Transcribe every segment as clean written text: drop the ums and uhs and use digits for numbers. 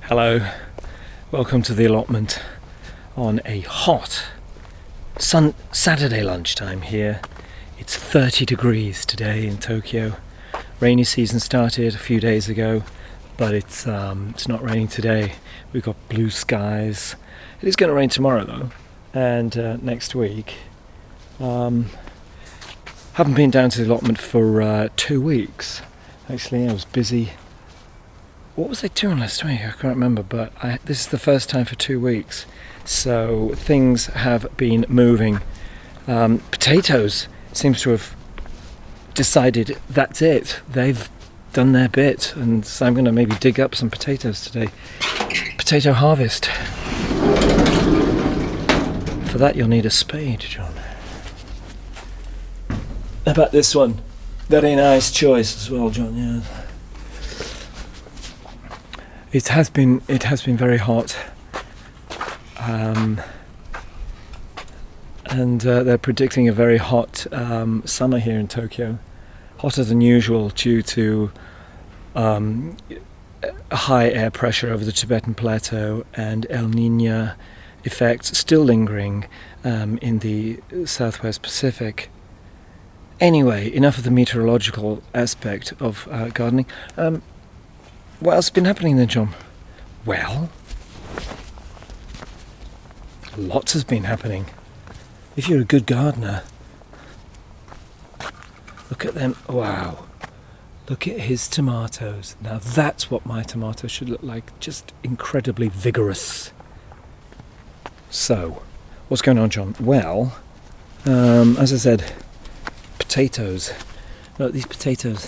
Hello, welcome to the allotment on a hot Saturday lunchtime here. It's 30 degrees today in Tokyo. Rainy season started a few days ago, but it's not raining today. We've got blue skies. It is going to rain tomorrow though, and next week. Haven't been down to the allotment for 2 weeks. Actually, I was busy. What was I doing last week? I can't remember, but this is the first time for 2 weeks. So things have been moving. Potatoes seems to have decided that's it. They've done their bit, and so I'm going to maybe dig up some potatoes today. Potato harvest. For that you'll need a spade, John. How about this one? Very nice choice as well, John, yeah. It has been very hot, and they're predicting a very hot summer here in Tokyo, hotter than usual due to high air pressure over the Tibetan Plateau and El Niño effects still lingering in the Southwest Pacific. Anyway, enough of the meteorological aspect of gardening. What else has been happening then, John? Well, lots has been happening. If you're a good gardener, look at them. Wow. Look at his tomatoes. Now that's what my tomatoes should look like. Just incredibly vigorous. So, what's going on, John? Well, as I said, potatoes. Look, these potatoes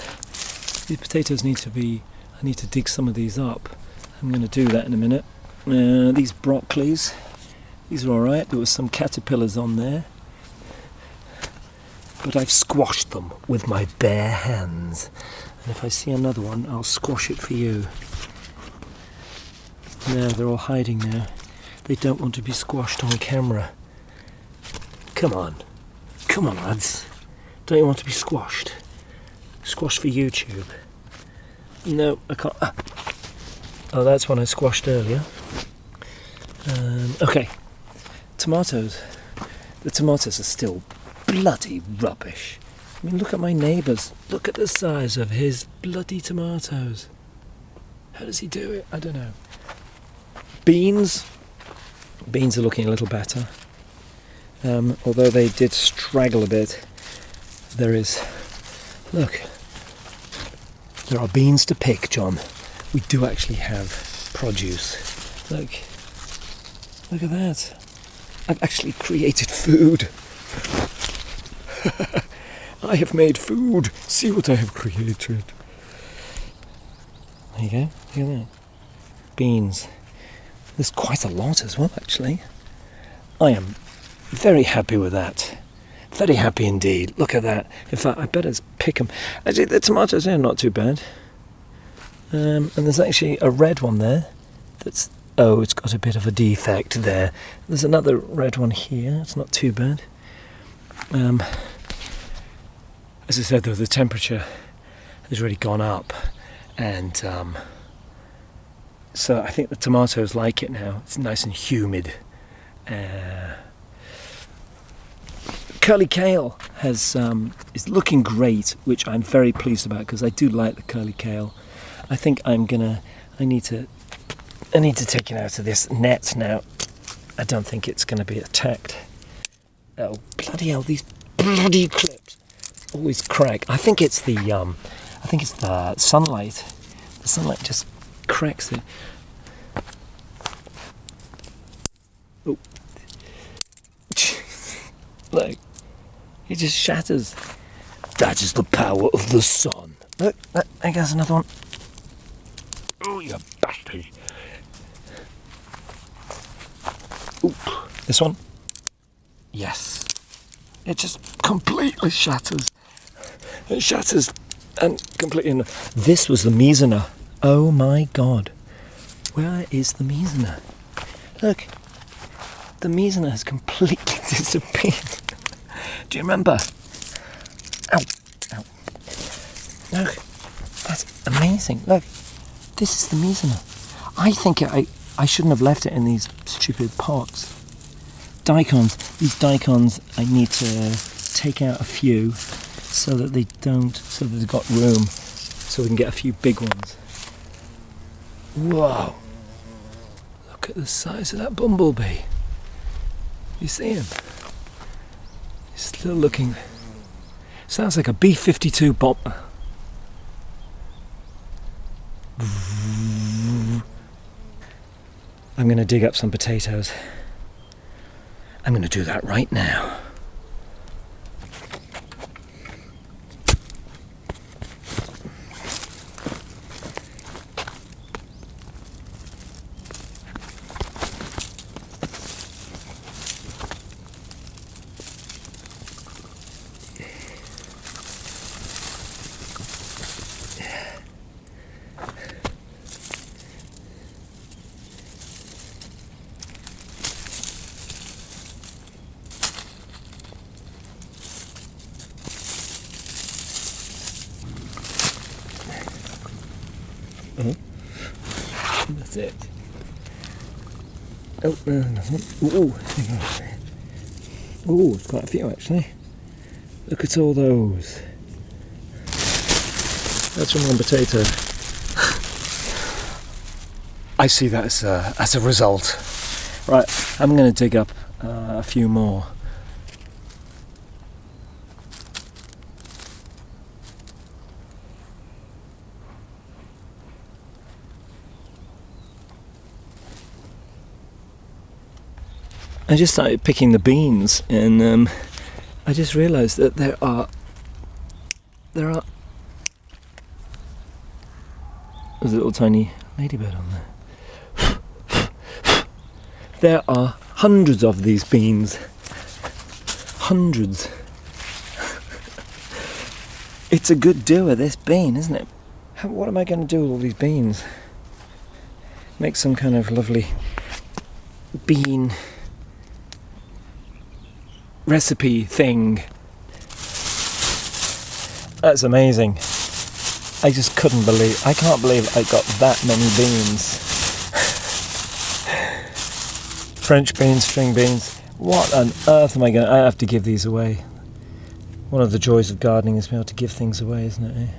need to be... I need to dig some of these up. I'm going to do that in a minute. These broccolis, these are alright. There was some caterpillars on there, but I've squashed them with my bare hands. And if I see another one, I'll squash it for you. No, they're all hiding now. They don't want to be squashed on camera. Come on, lads. Don't you want to be squashed? Squashed for YouTube. No, I can't. Oh, that's one I squashed earlier. Okay, tomatoes. The tomatoes are still bloody rubbish. I mean, look at my neighbour's. Look at the size of his bloody tomatoes. How does he do it? I don't know. Beans. Beans are looking a little better. Although they did straggle a bit. There is... Look. There are beans to pick, John. We do actually have produce. Look at that. I've actually created food. I have made food. See what I have created. There you go. Look at that. Beans. There's quite a lot as well, actually. I am very happy with that. Very happy indeed. Look at that. In fact, I better pick them. Actually, the tomatoes are not too bad. And there's actually a red one there. That's... Oh, it's got a bit of a defect there. There's another red one here. It's not too bad. As I said, though, the temperature has really gone up. And so I think the tomatoes like it now. It's nice and humid. Curly kale is looking great, which I'm very pleased about because I do like the curly kale. I think I need to take it out of this net now. I don't think it's going to be attacked. Oh bloody hell! These bloody clips always crack. I think it's the sunlight. The sunlight just cracks it. Oh, look. It just shatters. That is the power of the sun. Look, there goes another one. Oh, you bastard. Ooh, this one. Yes. It just completely shatters. It shatters and completely... This was the Mizuna. Oh my God. Where is the Mizuna? Look. The Mizuna has completely disappeared. Do you remember? Ow, ow. Look, that's amazing. Look, this is the Mizuna. I think I shouldn't have left it in these stupid pots. Daikons. These daikons, I need to take out a few so that they don't, so that they've got room, so we can get a few big ones. Whoa! Look at the size of that bumblebee. You see him? He's still looking. Sounds like a B-52 bomber. I'm going to dig up some potatoes. I'm going to do that right now. That's it. Oh, no, nothing. Ooh, ooh, it's quite a few actually. Look at all those. That's from one potato. I see that as a result. Right, I'm going to dig up a few more. I just started picking the beans, and I just realised that there are. There's a little tiny ladybird on there. There are hundreds of these beans. Hundreds. It's a good doer, this bean, isn't it? What am I going to do with all these beans? Make some kind of lovely bean recipe thing. That's amazing. I just can't believe I got that many beans. French beans, string beans. What on earth am I have to give these away. One of the joys of gardening is being able to give things away, isn't it?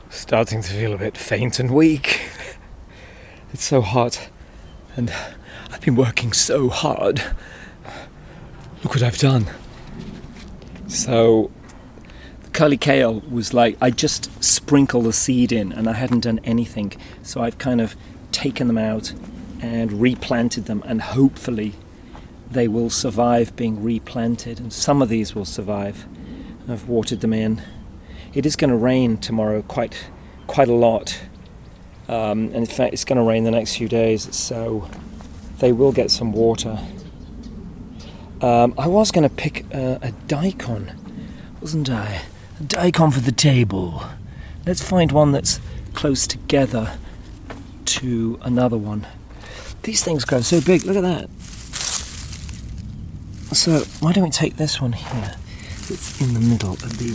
Starting to feel a bit faint and weak. It's so hot, and I've been working so hard. Look what I've done. So the curly kale was like, I just sprinkled the seed in and I hadn't done anything. So I've kind of taken them out and replanted them, and hopefully they will survive being replanted, and some of these will survive. I've watered them in. It is going to rain tomorrow quite a lot, and in fact it's going to rain the next few days, so they will get some water. I was going to pick a daikon, wasn't I? A daikon for the table. Let's find one that's close together to another one. These things grow so big, look at that. So why don't we take this one here? It's in the middle of the...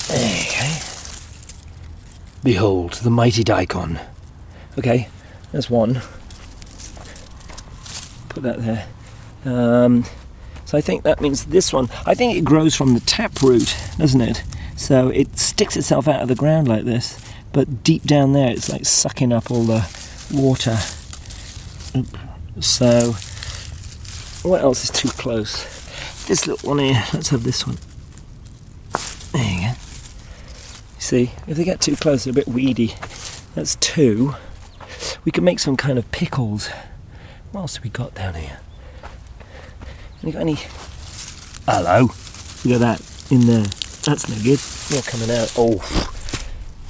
There you go. Behold, the mighty daikon. Okay, there's one. Put that there. So I think that means this one, I think it grows from the taproot, doesn't it? So it sticks itself out of the ground like this, but deep down there it's like sucking up all the water. So what else is too close? This little one here, let's have this one. There you go. See, if they get too close, they're a bit weedy. That's two. We can make some kind of pickles. What else have we got down here? You got any? Hello. Look at that in there. That's no good. You're coming out. Oh,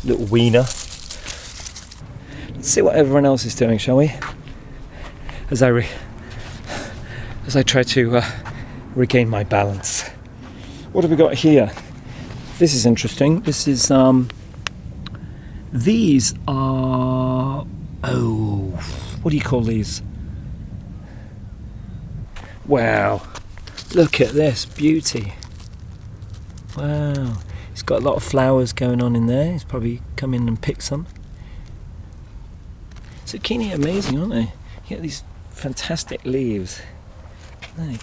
little wiener. Let's see what everyone else is doing, shall we? As I try to regain my balance. What have we got here? This is interesting. This is these are, oh, what do you call these? Wow, look at this beauty. Wow, He's got a lot of flowers going on in there. He's probably come in and picked some. Zucchini are amazing, aren't they? You get these fantastic leaves. Like,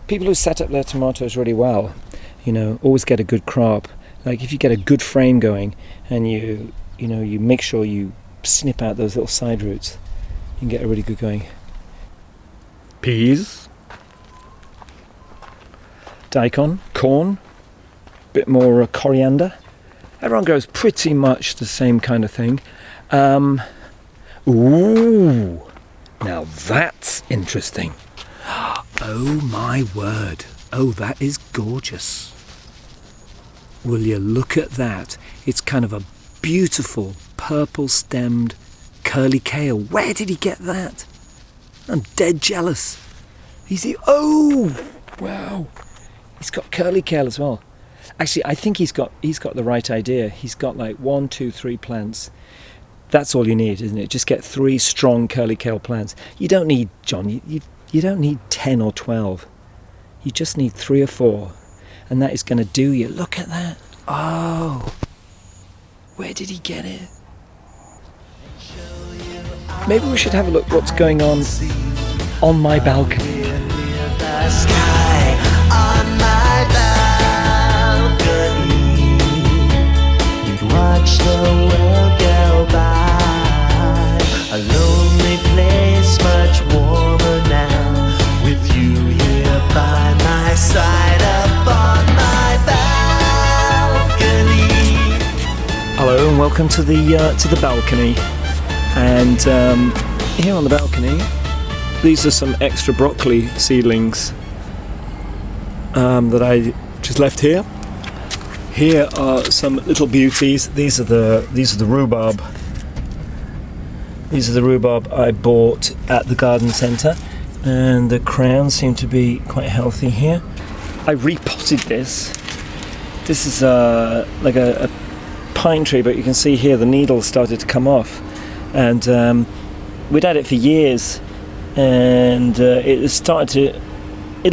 people who set up their tomatoes really well, you know, always get a good crop. Like if you get a good frame going and you make sure you snip out those little side roots, you can get a really good going. Peas, daikon, corn, bit more coriander. Everyone grows pretty much the same kind of thing. Ooh, now that's interesting. Oh my word. Oh, that is gorgeous. Will you look at that? It's kind of a beautiful purple stemmed curly kale. Where did he get that? I'm dead jealous. Oh, wow. He's got curly kale as well. Actually, I think he's got the right idea. He's got like 1, 2, 3 plants. That's all you need, isn't it? Just get 3 strong curly kale plants. You don't need, John, you don't need 10 or 12. You just need 3 or 4. And that is going to do you. Look at that. Oh, where did he get it? Maybe we should have a look what's going on my balcony. Watch the world go by. A lonely place, much warmer now, with you here by my side up on my balcony. Hello and welcome to the balcony. And here on the balcony, these are some extra broccoli seedlings that I just left here. Here are some little beauties. These are the rhubarb. These are the rhubarb I bought at the garden centre, and the crowns seem to be quite healthy here. I repotted this. This is like a pine tree, but you can see here the needles started to come off, and we'd had it for years, and it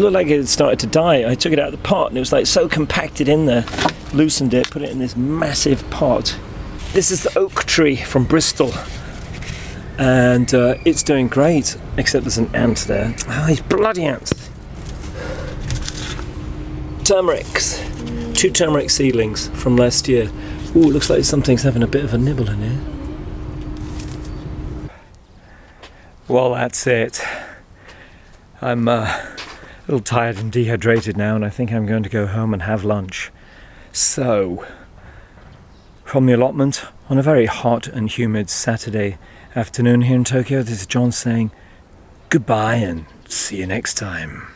looked like it had started to die. I took it out of the pot and it was like so compacted in there. Loosened it, put it in this massive pot. This is the oak tree from Bristol, and it's doing great, except there's an ant there. Oh, these bloody ants. Turmerics. 2 turmeric seedlings from last year. Ooh, looks like something's having a bit of a nibble in here. Well, that's it. I'm a little tired and dehydrated now, and I think I'm going to go home and have lunch. So, from the allotment on a very hot and humid Saturday afternoon here in Tokyo, this is John saying goodbye and see you next time.